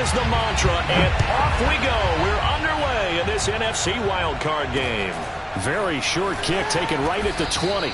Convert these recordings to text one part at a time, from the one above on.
is the mantra, and off we go. We're underway in this NFC Wildcard game. Very short kick taken right at the 20.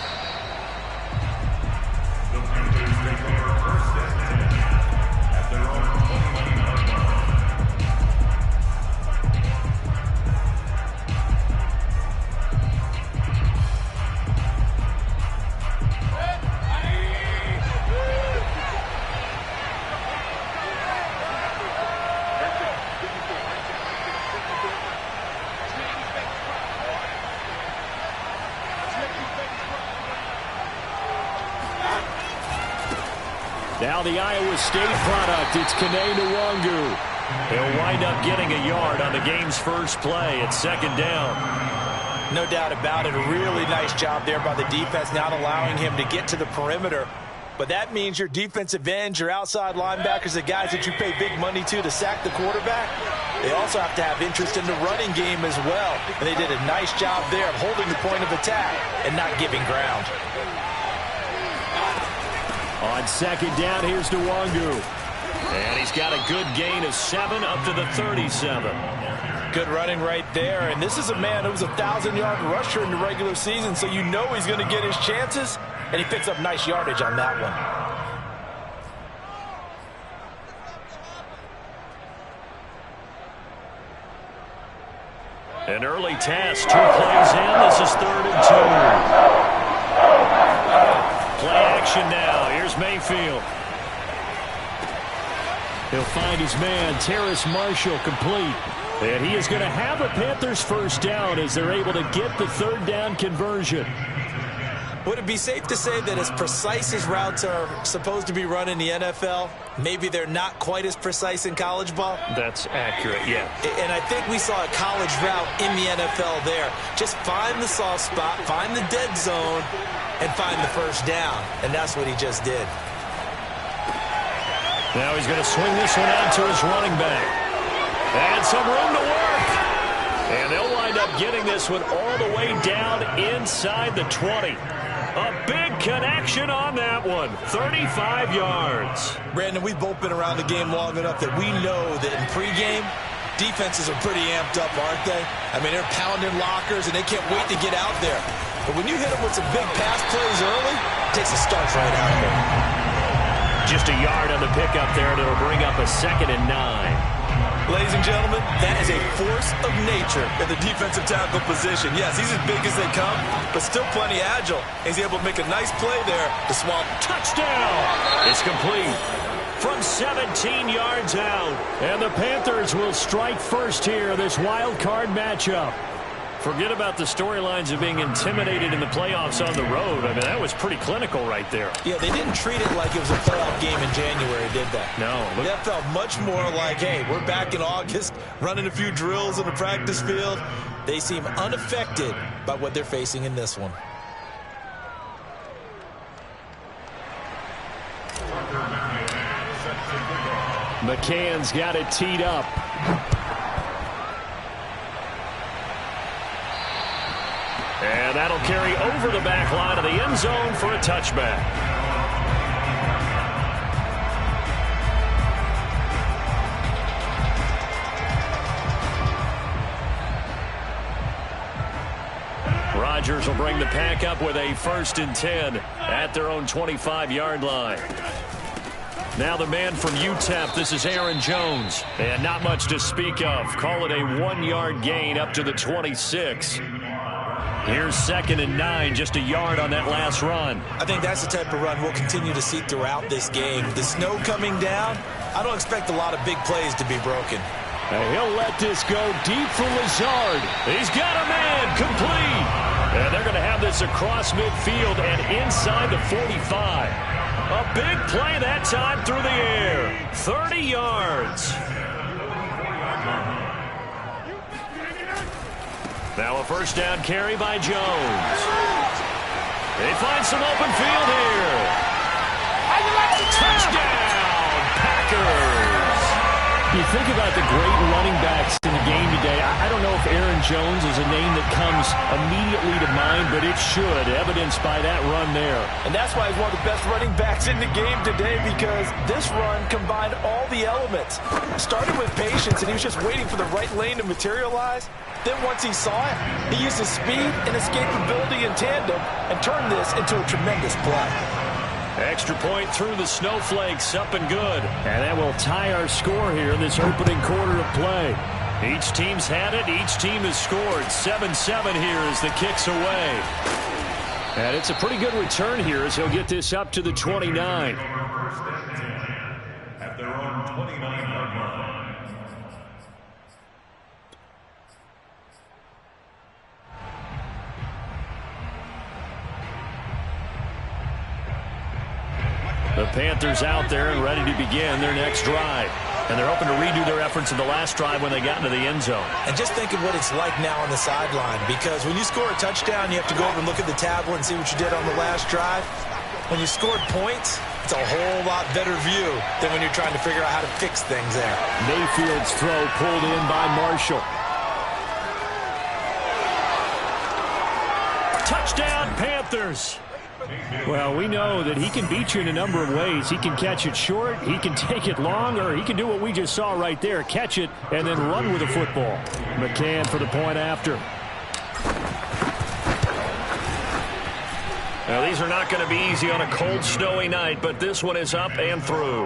Now the Iowa State product, it's Kene Nwangu. He'll wind up getting a yard on the game's first play. It's second down. No doubt about it. A really nice job there by the defense, not allowing him to get to the perimeter. But that means your defensive ends, your outside linebackers, the guys that you pay big money to sack the quarterback, they also have to have interest in the running game as well. And they did a nice job there of holding the point of attack and not giving ground. On second down, here's Nwangu. And he's got a good gain of 7 up to the 37. Good running right there. And this is a man who was a 1,000-yard rusher in the regular season, so you know he's going to get his chances. And he picks up nice yardage on that one. An early test, 2 plays in. This is 3rd and 2. Play action now. Here's Mayfield. He'll find his man, Terrace Marshall, complete. And he is going to have a Panthers first down as they're able to get the 3rd down conversion. Would it be safe to say that as precise as routes are supposed to be run in the NFL, maybe they're not quite as precise in college ball? That's accurate, yeah. And I think we saw a college route in the NFL there. Just find the soft spot, find the dead zone, and find the first down. And that's what he just did. Now he's going to swing this one out to his running back. And some room to work. And they'll wind up getting this one all the way down inside the 20. A big connection on that one. 35 yards. Brandon, we've both been around the game long enough that we know that in pregame, defenses are pretty amped up, aren't they? I mean, they're pounding lockers, and they can't wait to get out there. But when you hit them with some big pass plays early, it takes the starch right out of them. Just a yard on the pickup there, and it'll bring up a 2nd and 9. Ladies and gentlemen, that is a force of nature in the defensive tackle position. Yes, he's as big as they come, but still plenty agile. He's able to make a nice play there to swamp. Touchdown! It's complete from 17 yards out. And the Panthers will strike first here, this wild card matchup. Forget about the storylines of being intimidated in the playoffs on the road. I mean, that was pretty clinical right there. Yeah, they didn't treat it like it was a playoff game in January, did they? No. That felt much more like, hey, we're back in August, running a few drills in the practice field. They seem unaffected by what they're facing in this one. McCann's got it teed up. And that'll carry over the back line of the end zone for a touchback. Rodgers will bring the pack up with a 1st and 10 at their own 25-yard line. Now the man from UTEP, this is Aaron Jones. And not much to speak of. Call it a 1-yard gain up to the 26. Here's 2nd and 9, just a yard on that last run. I think that's the type of run we'll continue to see throughout this game. The snow coming down, I don't expect a lot of big plays to be broken. And he'll let this go deep for Lazard. He's got a man, complete. And they're going to have this across midfield and inside the 45. A big play that time through the air. 30 yards. Now a first down carry by Jones. They find some open field here. Touchdown, Packers. You think about the great running backs in the game today. I don't know if Aaron Jones is a name that comes immediately to mind, but it should, evidenced by that run there. And that's why he's one of the best running backs in the game today, because this run combined all the elements. Started with patience, and he was just waiting for the right lane to materialize. Then once he saw it, he used his speed and escapability in tandem and turned this into a tremendous play. Extra point through the snowflakes, up and good. And that will tie our score here in this opening quarter of play. Each team's had it. Each team has scored. 7-7 here as the kick's away. And it's a pretty good return here as he'll get this up to the 29. At their own 29-yard line. The Panthers out there and ready to begin their next drive. And they're hoping to redo their efforts in the last drive when they got into the end zone. And just think of what it's like now on the sideline, because when you score a touchdown, you have to go over and look at the tablet and see what you did on the last drive. When you scored points, it's a whole lot better view than when you're trying to figure out how to fix things there. Mayfield's throw pulled in by Marshall. Touchdown, Panthers. Well, we know that he can beat you in a number of ways. He can catch it short, he can take it long, or he can do what we just saw right there, catch it and then run with the football. McCann for the point after. Now, these are not going to be easy on a cold, snowy night, but this one is up and through.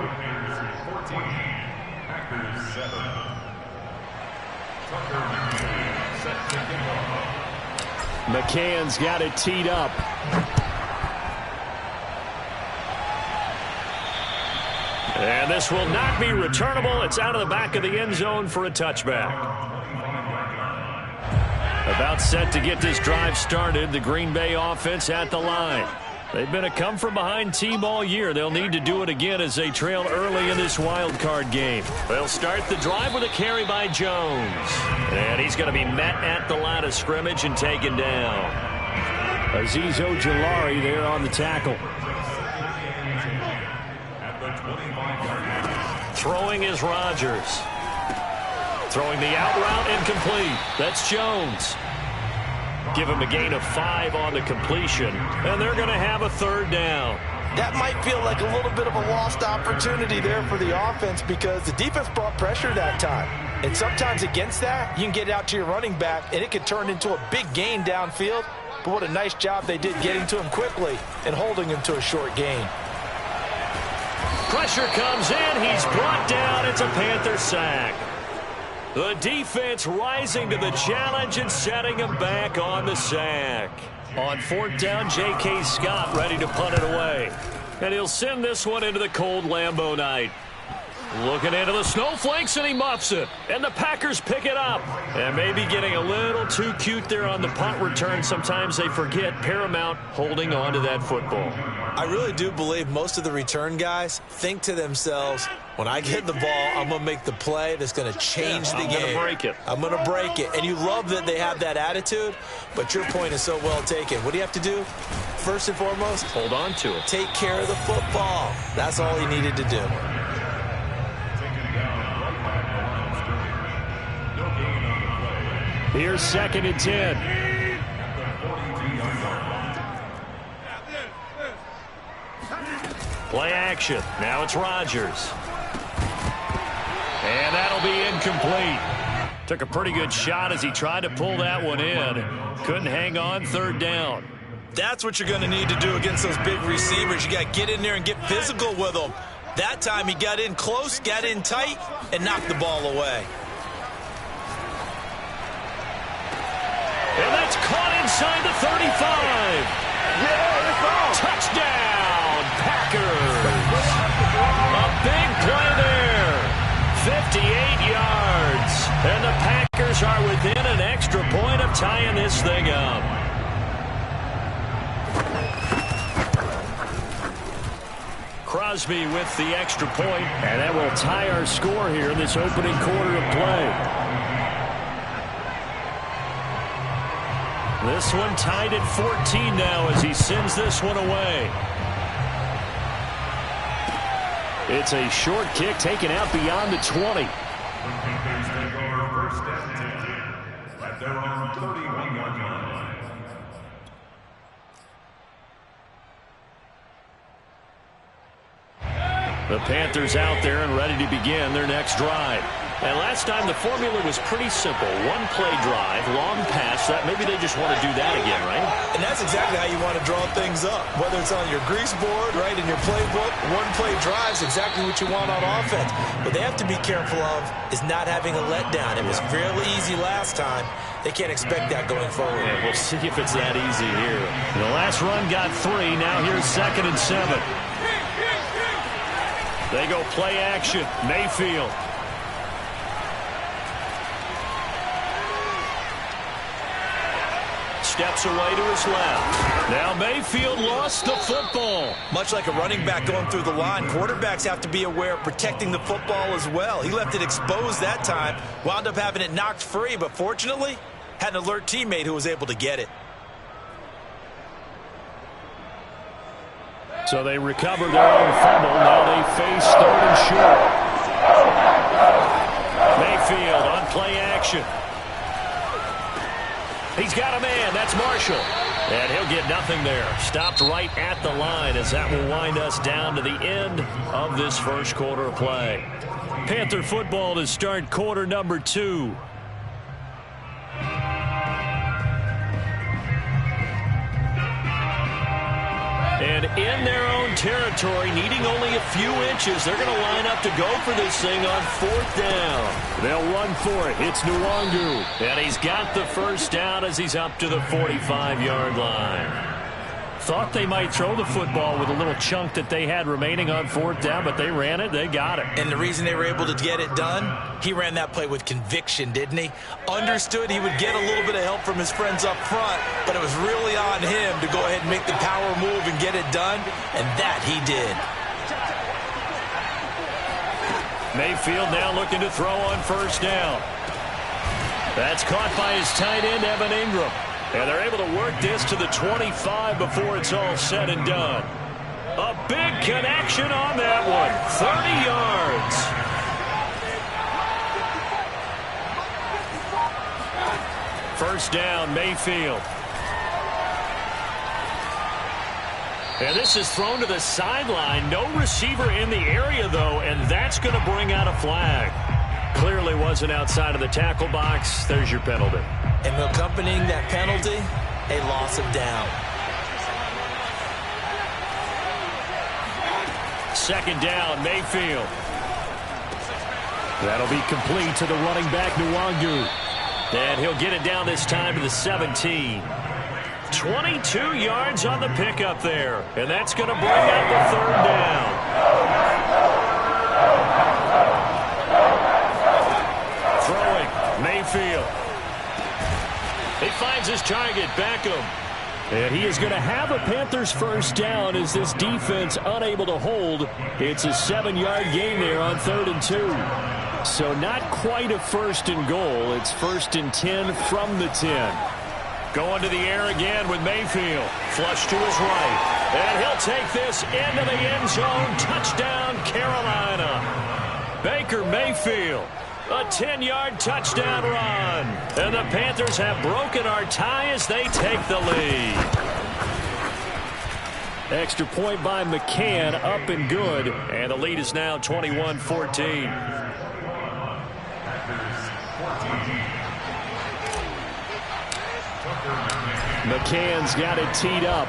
McCann's got it teed up. And this will not be returnable. It's out of the back of the end zone for a touchback. About set to get this drive started. The Green Bay offense at the line. They've been a come-from-behind team all year. They'll need to do it again as they trail early in this wild card game. They'll start the drive with a carry by Jones. And he's going to be met at the line of scrimmage and taken down. Azeez Ojulari there on the tackle. Throwing is Rodgers. Throwing the out route incomplete. That's Jones. Give him a gain of 5 on the completion, and they're going to have a third down. That might feel like a little bit of a lost opportunity there for the offense, because the defense brought pressure that time. And sometimes against that, you can get out to your running back, and it could turn into a big gain downfield. But what a nice job they did getting to him quickly and holding him to a short gain. Pressure comes in. He's brought down. It's a Panther sack. The defense rising to the challenge and setting him back on the sack. On fourth down, J.K. Scott ready to punt it away. And he'll send this one into the cold Lambeau night. Looking into the snowflakes, and he muffs it. And the Packers pick it up. And maybe getting a little too cute there on the punt return. Sometimes they forget Paramount holding on to that football. I really do believe most of the return guys think to themselves, when I get the ball, I'm going to make the play that's going to change the game. I'm going to break it. I'm going to break it. And you love that they have that attitude, but your point is so well taken. What do you have to do? First and foremost, hold on to it. Take care of the football. That's all he needed to do. Here's 2nd and 10. Play action. Now it's Rodgers. And that'll be incomplete. Took a pretty good shot as he tried to pull that one in. Couldn't hang on. 3rd down. That's what you're going to need to do against those big receivers. You got to get in there and get physical with them. That time he got in close, got in tight, and knocked the ball away. And that's caught inside the 35. Touchdown, Packers. A big play there. 58 yards. And the Packers are within an extra point of tying this thing up. Crosby with the extra point. And that will tie our score here in this opening quarter of play. This one tied at 14 now as he sends this one away. It's a short kick taken out beyond the 20. Panthers take over first and 10 at their own 31-yard line. The Panthers out there and ready to begin their next drive. And last time the formula was pretty simple. One play drive, long pass. That maybe they just want to do that again, right? And that's exactly how you want to draw things up. Whether it's on your grease board, right, in your playbook, one play drive is exactly what you want on offense. What they have to be careful of is not having a letdown. It was fairly easy last time. They can't expect that going forward. Yeah, we'll see if it's that easy here. The last run got 3. Now here's 2nd and 7. They go play action. Mayfield. Steps away to his left. Now Mayfield lost the football. Much like a running back going through the line, quarterbacks have to be aware of protecting the football as well. He left it exposed that time, wound up having it knocked free, but fortunately, had an alert teammate who was able to get it. So they recover their own fumble. Now they face 3rd and short. Mayfield on play action. He's got a man. That's Marshall. And he'll get nothing there. Stopped right at the line as that will wind us down to the end of this first quarter of play. Panther football to start quarter number 2. And in their own territory, needing only a few inches, they're going to line up to go for this thing on 4th down. They'll run for it. It's Nwangu. And he's got the first down as he's up to the 45-yard line. Thought they might throw the football with a little chunk that they had remaining on 4th down, but they ran it. They got it. And the reason they were able to get it done, he ran that play with conviction, didn't he? Understood he would get a little bit of help from his friends up front, but it was really on him to go ahead and make the power move and get it done, and that he did. Mayfield now looking to throw on 1st down. That's caught by his tight end, Evan Ingram. And they're able to work this to the 25 before it's all said and done. A big connection on that one. 30 yards. First down, Mayfield. And this is thrown to the sideline. No receiver in the area, though, and that's going to bring out a flag. Clearly wasn't outside of the tackle box. There's your penalty. And accompanying that penalty, a loss of down. 2nd down, Mayfield. That'll be complete to the running back, Nwangu. And he'll get it down this time to the 17. 22 yards on the pickup there. And that's going to bring up the 3rd down. Throwing, Mayfield. He finds his target, Beckham. And he is going to have a Panthers first down as this defense unable to hold. It's a 7-yard gain there on 3rd and 2. So not quite a 1st and goal. It's 1st and 10 from the 10. Going to the air again with Mayfield. Flush to his right. And he'll take this into the end zone. Touchdown, Carolina. Baker Mayfield. A 10-yard touchdown run. And the Panthers have broken our tie as they take the lead. Extra point by McCann, up and good. And the lead is now 21-14. McCann's got it teed up.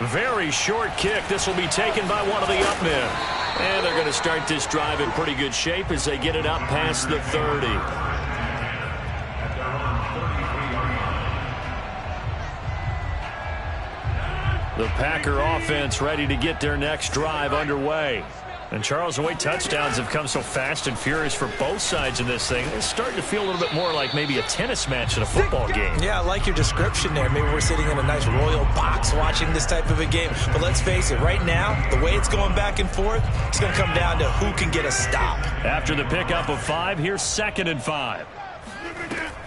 Very short kick. This will be taken by one of the up men. And they're going to start this drive in pretty good shape as they get it up past the 30. The Packer offense ready to get their next drive underway. And Charles, the way touchdowns have come so fast and furious for both sides in this thing, it's starting to feel a little bit more like maybe a tennis match in a football game. Yeah, I like your description there. Maybe we're sitting in a nice royal box watching this type of a game. But let's face it, right now, the way it's going back and forth, it's going to come down to who can get a stop. After the pickup of 5, here's 2nd and 5.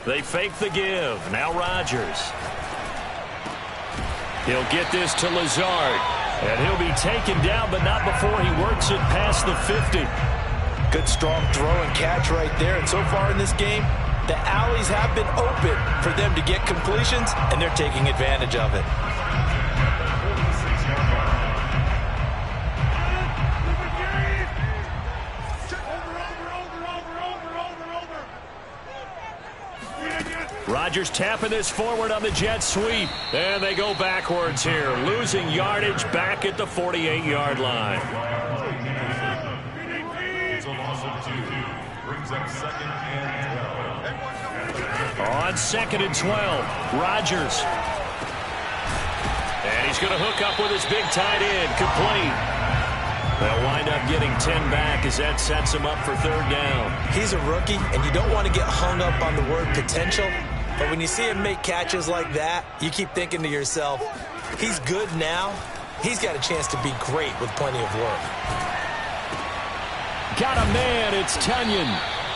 They fake the give. Now Rodgers. He'll get this to Lazard. And he'll be taken down, but not before he works it past the 50. Good strong throw and catch right there. And so far in this game, the alleys have been open for them to get completions, and they're taking advantage of it. Rodgers tapping this forward on the jet sweep. And they go backwards here, losing yardage back at the 48-yard line. It's a loss of 2. Brings up 2nd and 12. On 2nd and 12, Rodgers. And he's going to hook up with his big tight end, complete. They'll wind up getting 10 back as that sets him up for 3rd down. He's a rookie, and you don't want to get hung up on the word potential. But when you see him make catches like that, you keep thinking to yourself, he's good now. He's got a chance to be great with plenty of work. Got a man, it's Tunyon.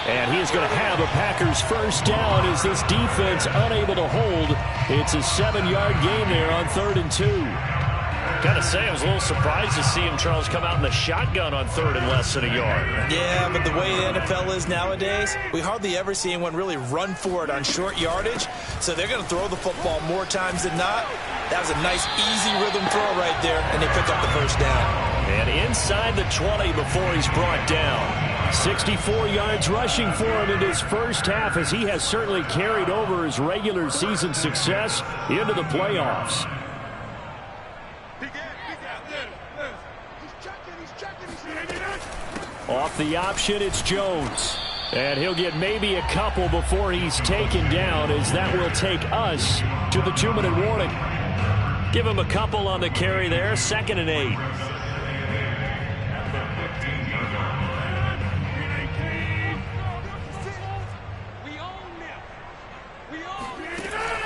And he is going to have a Packers 1st down as this defense unable to hold. It's a 7-yard gain there on 3rd and 2. Got to say, I was a little surprised to see him, Charles, come out in the shotgun on 3rd and less than a yard. Yeah, but the way the NFL is nowadays, we hardly ever see anyone really run for it on short yardage. So they're going to throw the football more times than not. That was a nice, easy rhythm throw right there, and they pick up the 1st down. And inside the 20 before he's brought down. 64 yards rushing for him in his first half, as he has certainly carried over his regular season success into the playoffs. Off the option, it's Jones. And he'll get maybe a couple before he's taken down, as that will take us to the 2-minute warning. Give him a couple on the carry there, 2nd and 8.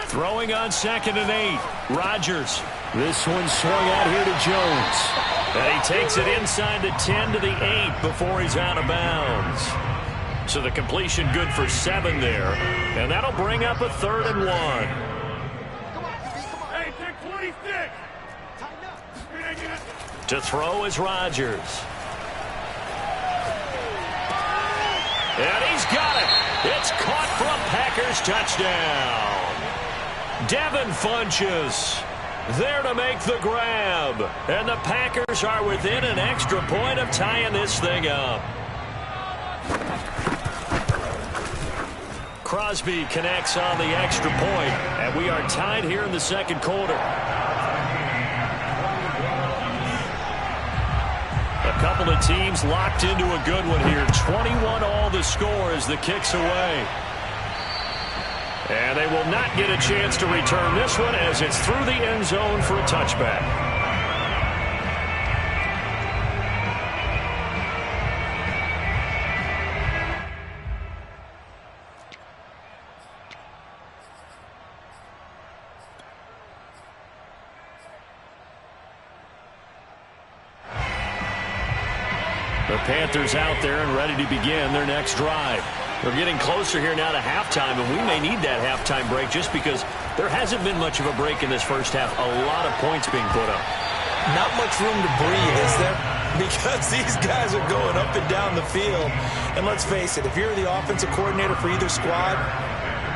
Throwing on 2nd and 8. Rodgers. This one swung out here to Jones. And he takes it inside the 10 to the 8 before he's out of bounds. So the completion good for 7 there. And that'll bring up a 3rd and 1. Hey, take 26. To throw is Rodgers. And he's got it. It's caught for a Packers touchdown. Devin Funchess there to make the grab. And the Packers are within an extra point of tying this thing up. Crosby connects on the extra point, and we are tied here in the 2nd quarter. A couple of teams locked into a good one here. 21 all the score as the kick's away. And they will not get a chance to return this one as it's through the end zone for a touchback. The Panthers out there and ready to begin their next drive. We're getting closer here now to halftime, and we may need that halftime break just because there hasn't been much of a break in this first half. A lot of points being put up. Not much room to breathe, is there? Because these guys are going up and down the field. And let's face it, if you're the offensive coordinator for either squad,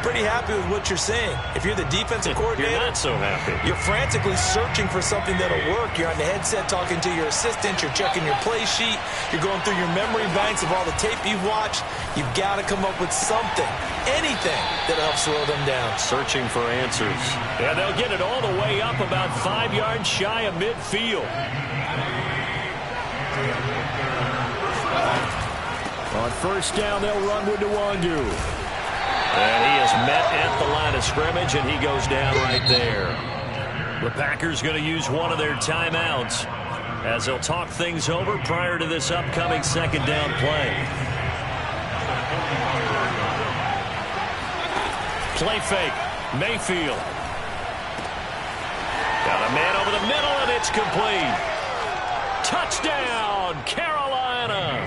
pretty happy with what you're seeing. If you're the defensive coordinator, you're not so happy. You're frantically searching for something that'll work. You're on the headset talking to your assistant. You're checking your play sheet. You're going through your memory banks of all the tape you've watched. You've got to come up with something, anything that helps slow them down. Searching for answers. And they'll get it all the way up about 5 yards shy of midfield. On 1st down, they'll run with Nwangu. And he is met at the line of scrimmage, and he goes down right there. The Packers going to use one of their timeouts as they'll talk things over prior to this upcoming 2nd down play. Play fake. Mayfield. Got a man over the middle, and it's complete. Touchdown, Carolina.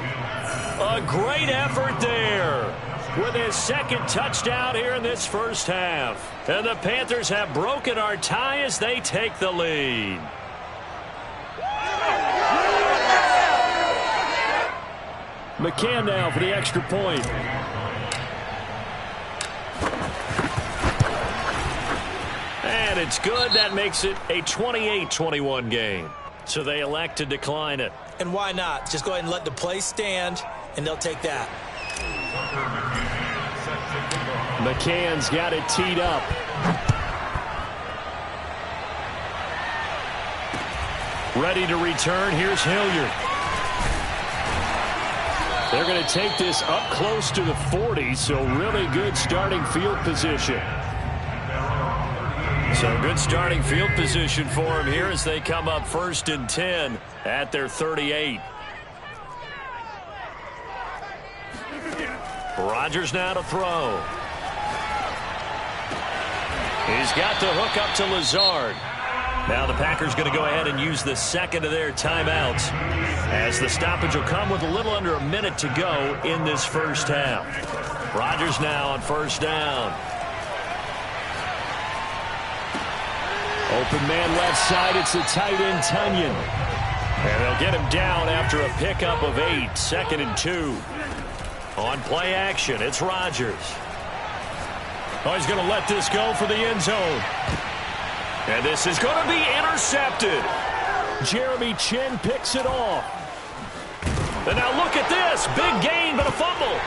A great effort there with his 2nd touchdown here in this first half. And the Panthers have broken our tie as they take the lead. McCann now for the extra point. And it's good. That makes it a 28-21 game. So they elect to decline it. And why not? Just go ahead and let the play stand, and they'll take that. McCann's got it teed up. Ready to return. Here's Hilliard. They're going to take this up close to the 40, so really good starting field position. So good starting field position for them here as they come up 1st and 10 at their 38. Rodgers now to throw. He's got the hook up to Lazard. Now the Packers going to go ahead and use the second of their timeouts as the stoppage will come with a little under a minute to go in this first half. Rodgers now on 1st down. Open man left side. It's the tight end, Tunyon. And they'll get him down after a pickup of 8. 2nd and 2. On play action, it's Rodgers. Oh, he's going to let this go for the end zone. And this is going to be intercepted. Jeremy Chin picks it off. And now look at this. Big gain, but a fumble.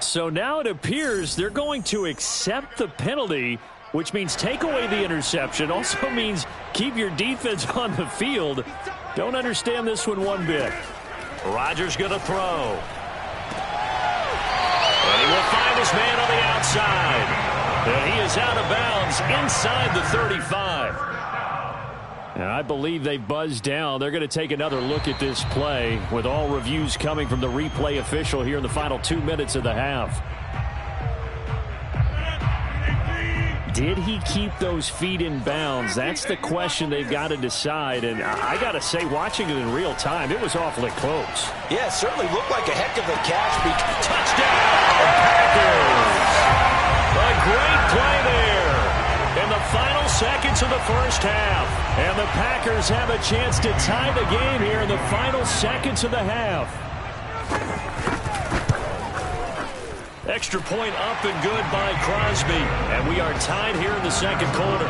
So now it appears they're going to accept the penalty, which means take away the interception. Also means keep your defense on the field. Don't understand this one bit. Rodgers going to throw. And he will find his man on the outside. And he is out of bounds inside the 35. And I believe they buzzed down. They're going to take another look at this play with all reviews coming from the replay official here in the final 2 minutes of the half. Did he keep those feet in bounds? That's the question they've got to decide. And I got to say, watching it in real time, it was awfully close. Yeah, it certainly looked like a heck of a catch. Touchdown, Packers! A great play there in the final seconds of the first half. And the Packers have a chance to tie the game here in the final seconds of the half. Extra point up and good by Crosby. And we are tied here in the second quarter.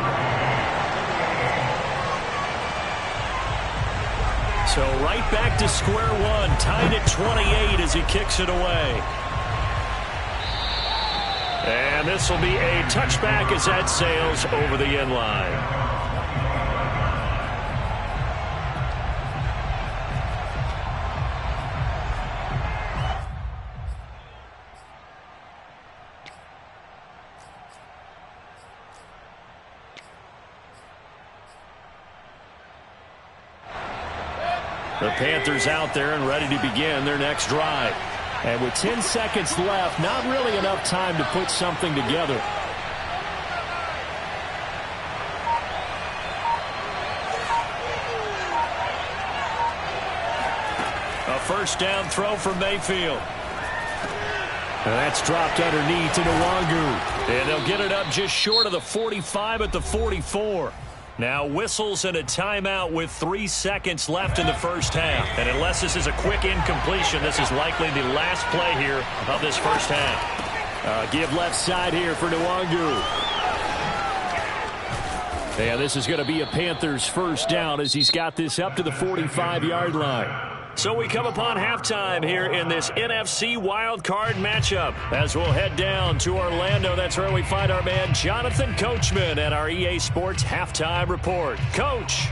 So right back to square one. Tied at 28 as he kicks it away. And this will be a touchback as that sails over the end line. The Panthers out there and ready to begin their next drive. And with 10 seconds left, not really enough time to put something together. A first down throw from Mayfield. And that's dropped underneath to Nwangu. And they'll get it up just short of the 45 at the 44. Now whistles and a timeout with 3 seconds left in the first half. And unless this is a quick incompletion, this is likely the last play here of this first half. Give left side here for Nwangu. And this is going to be a Panthers first down as he's got this up to the 45-yard line. So we come upon halftime here in this NFC Wildcard matchup as we'll head down to Orlando. That's where we find our man Jonathan Coachman at our EA Sports Halftime Report. Coach.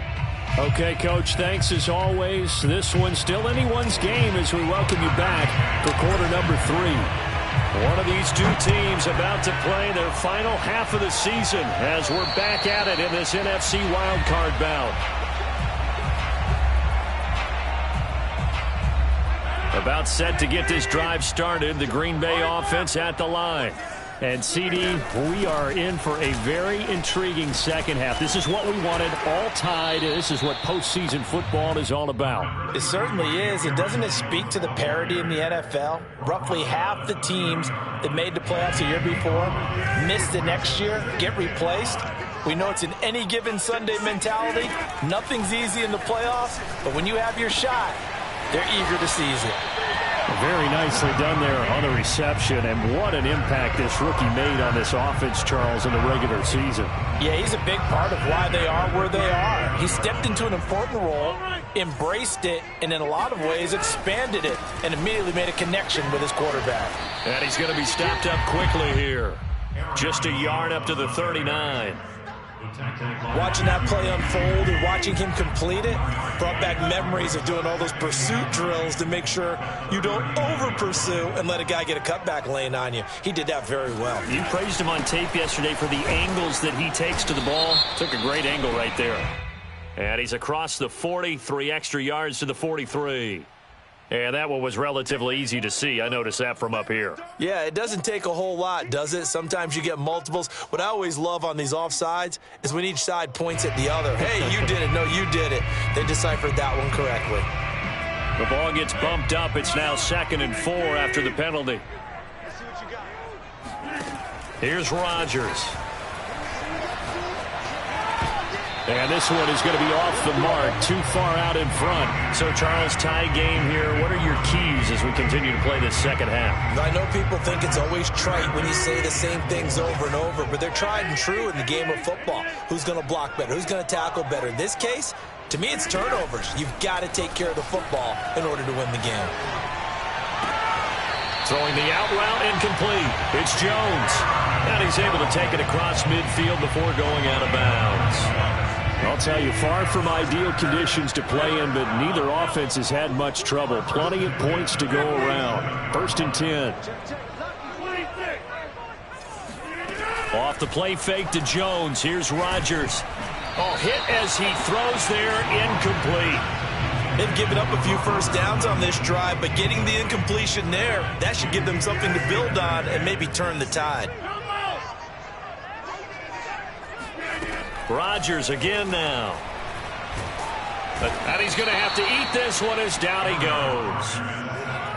Okay, Coach, thanks as always. This one's still anyone's game as we welcome you back for quarter number 3. One of these two teams about to play their final half of the season as we're back at it in this NFC Wildcard bout. About set to get this drive started. The Green Bay offense at the line. And, CD, we are in for a very intriguing second half. This is what we wanted, all tied. This is what postseason football is all about. It certainly is. And doesn't it speak to the parity in the NFL? Roughly half the teams that made the playoffs a year before miss the next year, get replaced. We know it's an any given Sunday mentality. Nothing's easy in the playoffs, but when you have your shot, they're eager to seize it. Very nicely done there on the reception, and what an impact this rookie made on this offense, Charles, in the regular season. Yeah, he's a big part of why they are where they are. He stepped into an important role, embraced it, and in a lot of ways expanded it, and immediately made a connection with his quarterback. And he's going to be stopped up quickly here. Just a yard up to the 39. Watching that play unfold and watching him complete it brought back memories of doing all those pursuit drills to make sure you don't over-pursue and let a guy get a cutback lane on you. He did that very well. You praised him on tape yesterday for the angles that he takes to the ball. Took a great angle right there. And he's across the 40, 3 extra yards to the 43. And that one was relatively easy to see. I noticed that from up here. Yeah, it doesn't take a whole lot, does it? Sometimes you get multiples. What I always love on these offsides is when each side points at the other. Hey, you did it. No, you did it. They deciphered that one correctly. The ball gets bumped up. It's now 2nd and 4 after the penalty. Here's Rodgers. And this one is going to be off the mark, too far out in front. So, Charles, tie game here. What are your keys as we continue to play this second half? I know people think it's always trite when you say the same things over and over, but they're tried and true in the game of football. Who's going to block better? Who's going to tackle better? In this case, to me, it's turnovers. You've got to take care of the football in order to win the game. Throwing the out route incomplete. It's Jones. And he's able to take it across midfield before going out of bounds. I'll tell you, far from ideal conditions to play in, but neither offense has had much trouble. Plenty of points to go around. 1st and 10. Off the play fake to Jones. Here's Rodgers. Oh, hit as he throws there, incomplete. They've given up a few first downs on this drive, but getting the incompletion there, that should give them something to build on and maybe turn the tide. Rodgers again now. And he's going to have to eat this one as down he goes.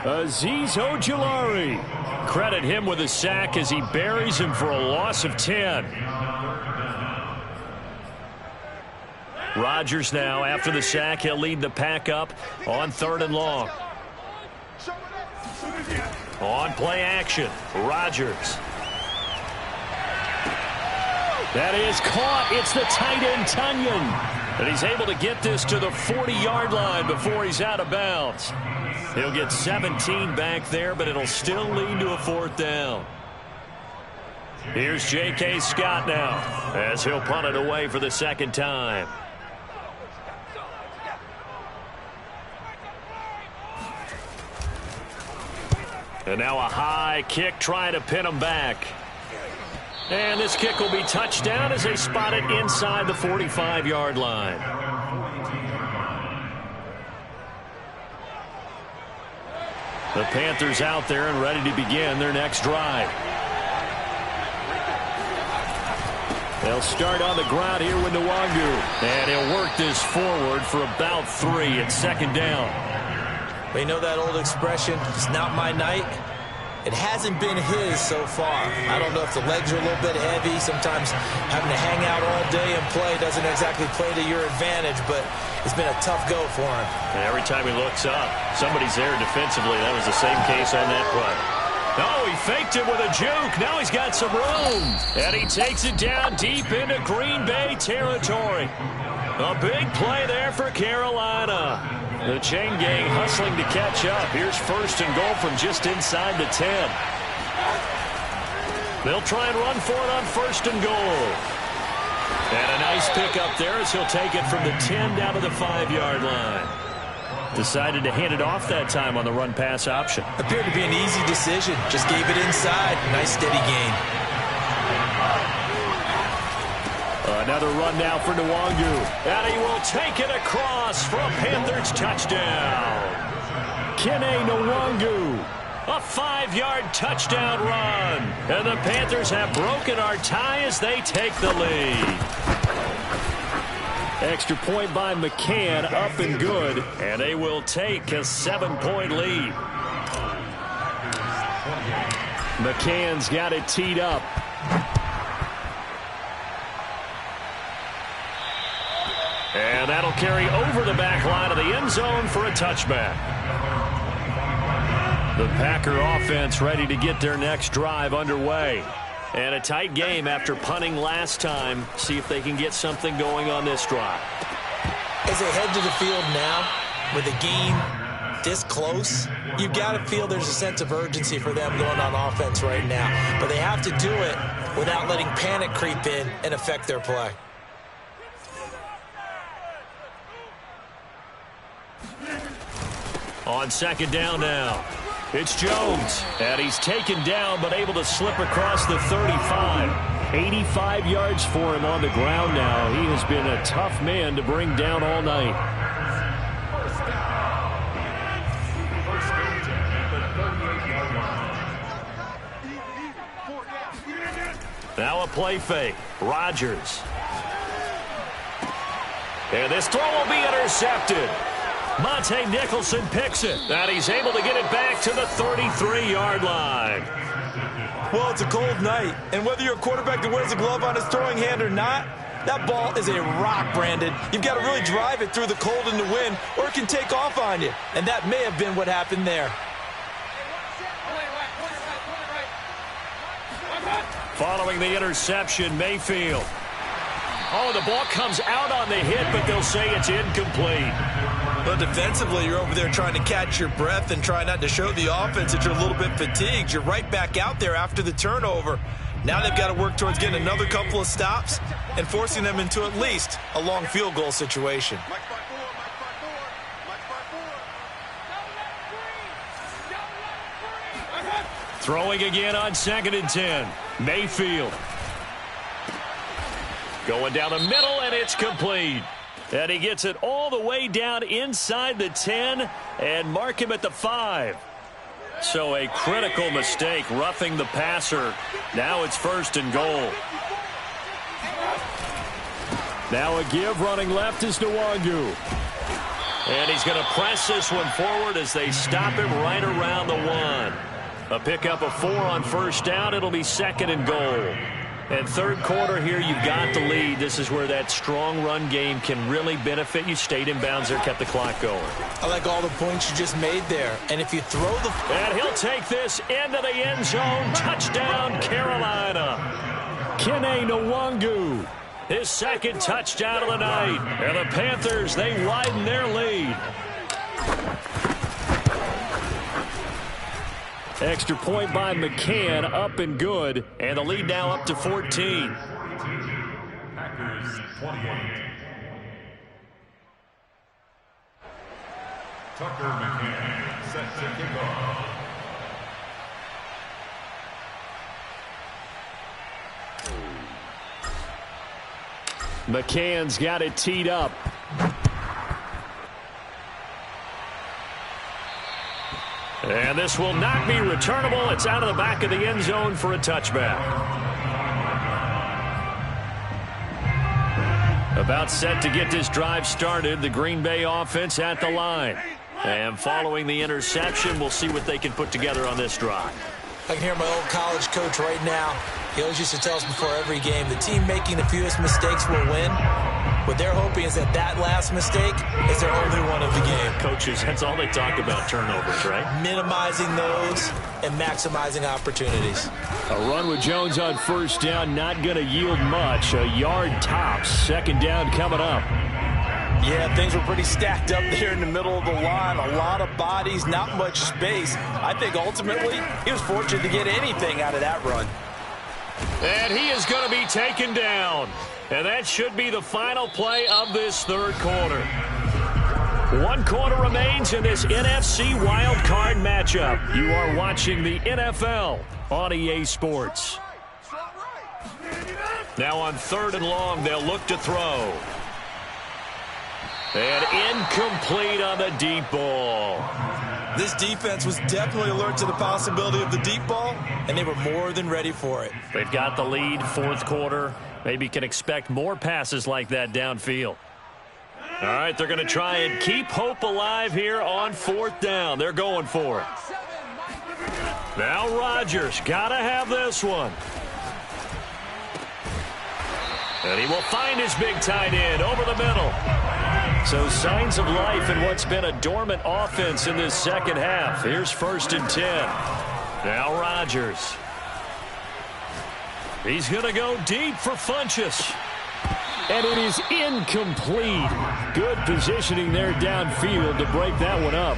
Azeez Ojulari. Credit him with a sack as he buries him for a loss of 10. Rodgers now, after the sack, he'll lead the pack up on 3rd and long. On play action, Rodgers. That is caught. It's the tight end, Tunyon. And he's able to get this to the 40-yard line before he's out of bounds. He'll get 17 back there, but it'll still lead to a 4th down. Here's J.K. Scott now as he'll punt it away for the 2nd time. And now a high kick trying to pin him back. And this kick will be touchdown as they spot it inside the 45-yard line. The Panthers out there and ready to begin their next drive. They'll start on the ground here with Nwangu. And he'll work this forward for about 3 at 2nd down. We know that old expression, it's not my night. It hasn't been his so far. I don't know if the legs are a little bit heavy. Sometimes having to hang out all day and play doesn't exactly play to your advantage, but it's been a tough go for him. And every time he looks up, somebody's there defensively. That was the same case on that play. Oh, he faked it with a juke. Now he's got some room. And he takes it down deep into Green Bay territory. A big play there for Carolina. The chain gang hustling to catch up. Here's 1st and goal from just inside the 10. They'll try and run for it on 1st and goal. And a nice pick up there as he'll take it from the 10 down to the 5-yard line. Decided to hand it off that time on the run-pass option. Appeared to be an easy decision. Just gave it inside. Nice steady gain. Another run now for Nwangu. And he will take it across for a Panthers touchdown. Kene Nwangu. A 5-yard touchdown run. And the Panthers have broken our tie as they take the lead. Extra point by McCann, up and good. And they will take a 7-point lead. McCann's got it teed up. And that'll carry over the back line of the end zone for a touchback. The Packer offense ready to get their next drive underway. And a tight game after punting last time. See if they can get something going on this drive. As they head to the field now, with the game this close, you've got to feel there's a sense of urgency for them going on offense right now. But they have to do it without letting panic creep in and affect their play. On second down now, it's Jones. And he's taken down but able to slip across the 35. 85 yards for him on the ground now. He has been a tough man to bring down all night. Now a play fake. Rodgers. And this throw will be intercepted. Monte Nicholson picks it. And he's able to get it back to the 33-yard line. Well, it's a cold night, and whether you're a quarterback that wears a glove on his throwing hand or not, that ball is a rock, Brandon. You've got to really drive it through the cold and the wind, or it can take off on you. And that may have been what happened there. Following the interception, Mayfield. Oh, the ball comes out on the hit, but they'll say it's incomplete. But defensively, you're over there trying to catch your breath and try not to show the offense that you're a little bit fatigued. You're right back out there after the turnover. Now they've got to work towards getting another couple of stops and forcing them into at least a long field goal situation. Throwing again on 2nd and 10. Mayfield. Going down the middle, and it's complete. And he gets it all the way down inside the 10 and mark him at the 5. So a critical mistake, roughing the passer. Now it's 1st and goal. Now a give, running left is Nwangu. And he's going to press this one forward as they stop him right around the 1. A pickup of 4 on 1st down. It'll be 2nd and goal. And 3rd quarter here, you've got the lead. This is where that strong run game can really benefit you. Stayed in bounds there, kept the clock going. I like all the points you just made there. And if you throw the... And he'll take this into the end zone. Touchdown, Carolina. Kene Nwangu, his 2nd touchdown of the night. And the Panthers, they widen their lead. Extra point by McCann, up and good. And the lead now up to 14. Packers 28. Tucker McCann set to kick off. McCann's got it teed up. And this will not be returnable. It's out of the back of the end zone for a touchback. About set to get this drive started. The Green Bay offense at the line. And following the interception, we'll see what they can put together on this drive. I can hear my old college coach right now. He always used to tell us before every game, the team making the fewest mistakes will win. What they're hoping is that last mistake is their only one of the game. Coaches, that's all they talk about, turnovers, right? Minimizing those and maximizing opportunities. A run with Jones on 1st down, not going to yield much. A yard tops. 2nd down coming up. Yeah, things were pretty stacked up there in the middle of the line. A lot of bodies, not much space. I think ultimately he was fortunate to get anything out of that run. And he is going to be taken down. And that should be the final play of this 3rd quarter. 1 quarter remains in this NFC Wildcard matchup. You are watching the NFL on EA Sports. Now on 3rd and long, they'll look to throw. And incomplete on the deep ball. This defense was definitely alert to the possibility of the deep ball, and they were more than ready for it. They've got the lead, fourth quarter. Maybe can expect more passes like that downfield. All right, they're going to try and keep hope alive here on fourth down. They're going for it. Now Rodgers got to have this one. And he will find his big tight end over the middle. So signs of life in what's been a dormant offense in this second half. Here's 1st and 10. Now Rodgers. He's going to go deep for Funchess. And it is incomplete. Good positioning there downfield to break that one up.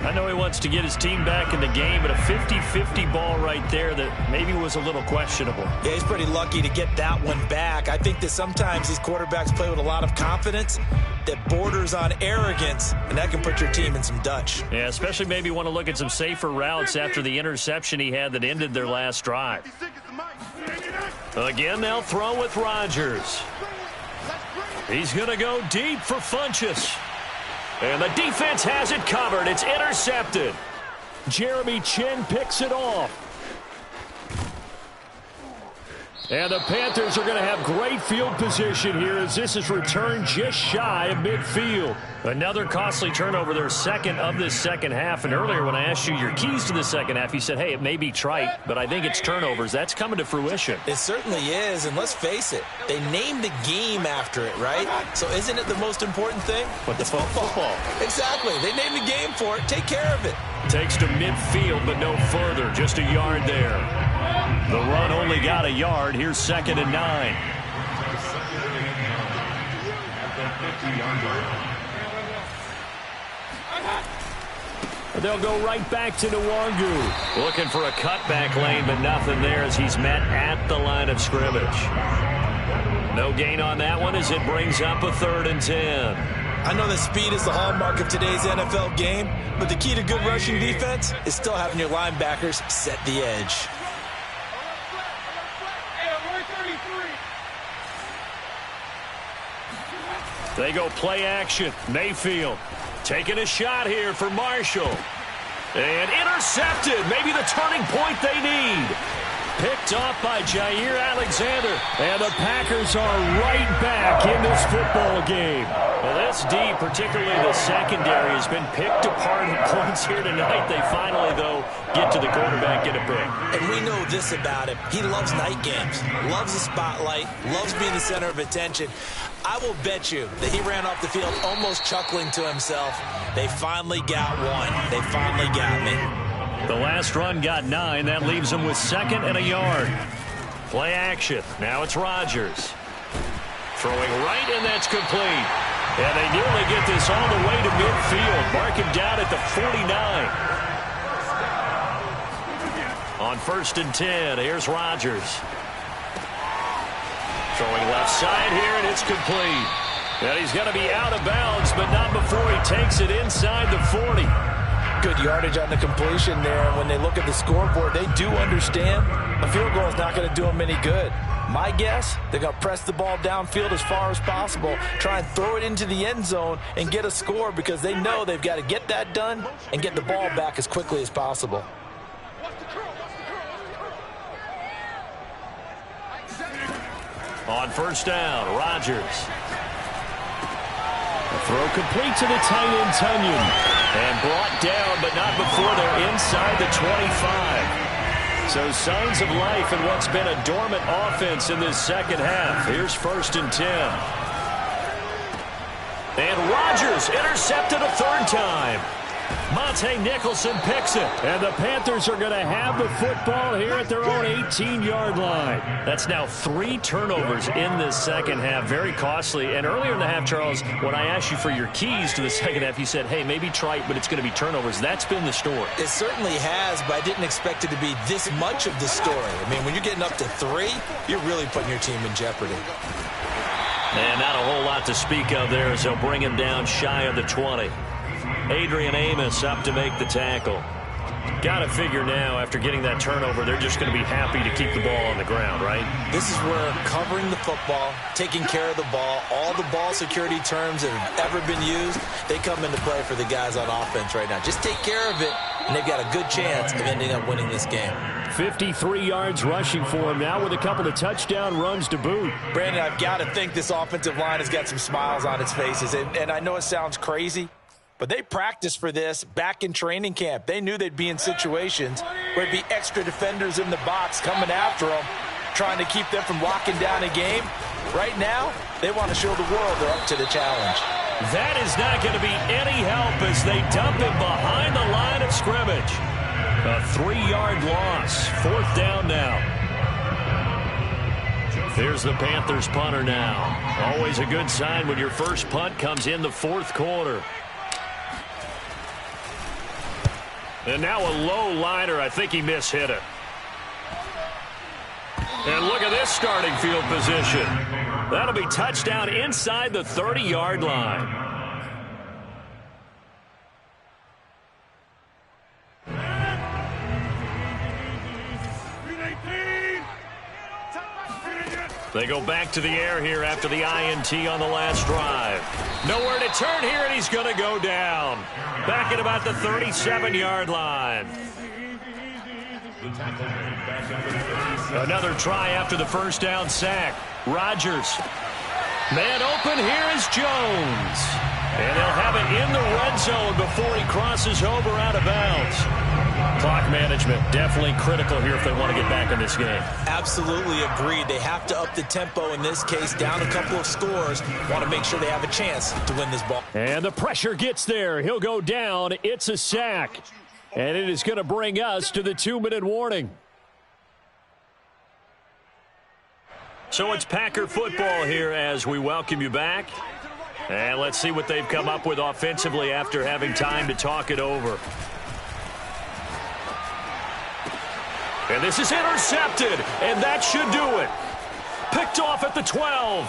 I know he wants to get his team back in the game, but a 50-50 ball right there that maybe was a little questionable. Yeah, he's pretty lucky to get that one back. I think that sometimes these quarterbacks play with a lot of confidence that borders on arrogance, and that can put your team in some Dutch. Yeah, especially maybe want to look at some safer routes after the interception he had that ended their last drive. Again, they'll throw with Rodgers. He's going to go deep for Funchess. And the defense has it covered. It's intercepted. Jeremy Chin picks it off. And the Panthers are going to have great field position here as this is returned just shy of midfield. Another costly turnover, their second of this second half. And earlier when I asked you your keys to the second half, you said, hey, it may be trite, but I think it's turnovers. That's coming to fruition. It certainly is, and let's face it, they named the game after it, right? So isn't it the most important thing? But it's football. Exactly. They named the game for it. Take care of it. Takes to midfield, but no further. Just a yard there. The run only got a yard. Here's 2nd and 9. They'll go right back to Nwangu. Looking for a cutback lane, but nothing there as he's met at the line of scrimmage. No gain on that one as it brings up a 3rd and 10. I know that speed is the hallmark of today's NFL game, but the key to good rushing defense is still having your linebackers set the edge. They go play action. Mayfield taking a shot here for Marshall. And intercepted. Maybe the turning point they need. Picked off by Jair Alexander. And the Packers are right back in this football game. Well, this D, particularly the secondary, has been picked apart at points here tonight. They finally, though, get to the quarterback, get a pick. And we know this about him. He loves night games, loves the spotlight, loves being the center of attention. I will bet you that he ran off the field almost chuckling to himself. They finally got one. They finally got me. The last run got 9. That leaves them with 2nd and a yard. Play action. Now it's Rodgers. Throwing right, and that's complete. And they nearly get this all the way to midfield. Mark him down at the 49. On 1st and 10, here's Rodgers. Throwing left side here, and it's complete. And he's going to be out of bounds, but not before he takes it inside the 40. Good yardage on the completion there. When they look at the scoreboard, they do understand a field goal is not going to do them any good. My guess, they're going to press the ball downfield as far as possible, try and throw it into the end zone and get a score because they know they've got to get that done and get the ball back as quickly as possible. On 1st down, Rodgers. The throw complete to the tight end, Tunyon. And brought down, but not before they're inside the 25. So signs of life in what's been a dormant offense in this second half. Here's 1st and 10. And Rodgers intercepted a 3rd time. Monte Nicholson picks it. And the Panthers are going to have the football here at their own 18-yard line. That's now 3 turnovers in this second half. Very costly. And earlier in the half, Charles, when I asked you for your keys to the second half, you said, hey, maybe trite, but it's going to be turnovers. That's been the story. It certainly has, but I didn't expect it to be this much of the story. I mean, when you're getting up to 3, you're really putting your team in jeopardy. And not a whole lot to speak of there as they'll bring him down shy of the 20. Adrian Amos up to make the tackle. Got to figure now, after getting that turnover, they're just going to be happy to keep the ball on the ground, right? This is where covering the football, taking care of the ball, all the ball security terms that have ever been used, they come into play for the guys on offense right now. Just take care of it, and they've got a good chance of ending up winning this game. 53 yards rushing for him now with a couple of touchdown runs to boot. Brandon, I've got to think this offensive line has got some smiles on its faces, and I know it sounds crazy, but they practiced for this back in training camp. They knew they'd be in situations where there'd be extra defenders in the box coming after them, trying to keep them from locking down a game. Right now, they want to show the world they're up to the challenge. That is not going to be any help as they dump him behind the line of scrimmage. A 3-yard loss. 4th down now. Here's the Panthers punter now. Always a good sign when your first punt comes in the 4th quarter. And now a low liner. I think he mishit it. And look at this starting field position. That'll be touchdown inside the 30-yard line. They go back to the air here after the INT on the last drive. Nowhere to turn here, and he's going to go down. Back at about the 37-yard line. Another try after the first down sack. Rodgers. Man open, here is Jones. And they'll have it in the red zone before he crosses over out of bounds. Clock management definitely critical here if they want to get back in this game. Absolutely agreed. They have to up the tempo in this case, down a couple of scores. Want to make sure they have a chance to win this ball. And the pressure gets there. He'll go down. It's a sack. And it is going to bring us to the 2-minute warning. So it's Packer football here as we welcome you back. And let's see what they've come up with offensively after having time to talk it over. And this is intercepted, and that should do it. Picked off at the 12.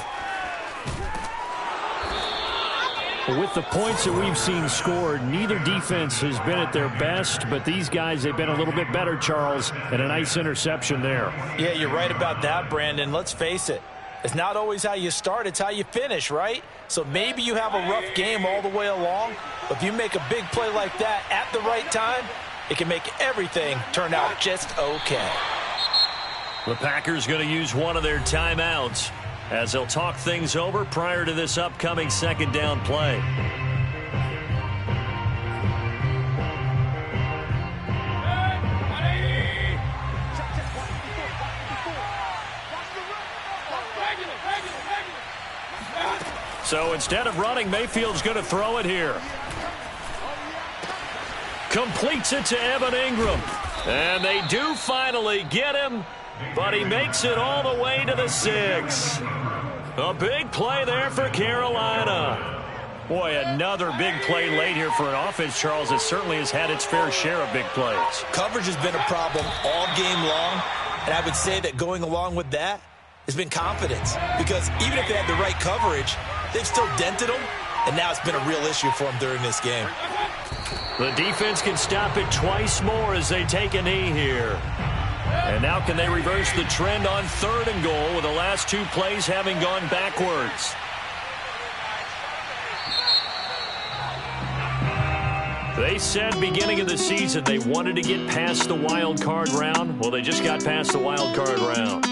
With the points that we've seen scored, neither defense has been at their best, but these guys, they've been a little bit better, Charles, and a nice interception there. Yeah, you're right about that, Brandon. Let's face it. It's not always how you start, it's how you finish, right? So maybe you have a rough game all the way along, but if you make a big play like that at the right time, it can make everything turn out just okay. The Packers going to use one of their timeouts as they'll talk things over prior to this upcoming second down play. So instead of running, Mayfield's going to throw it here. Completes it to Evan Ingram. And they do finally get him, but he makes it all the way to the 6. A big play there for Carolina. Boy, another big play late here for an offense, Charles, that certainly has had its fair share of big plays. Coverage has been a problem all game long, and I would say that going along with that has been confidence. Because even if they had the right coverage, they've still dented them, and now it's been a real issue for them during this game. The defense can stop it twice more as they take a knee here. And now can they reverse the trend on 3rd and goal with the last 2 plays having gone backwards? They said beginning of the season they wanted to get past the wild card round. Well, they just got past the wild card round.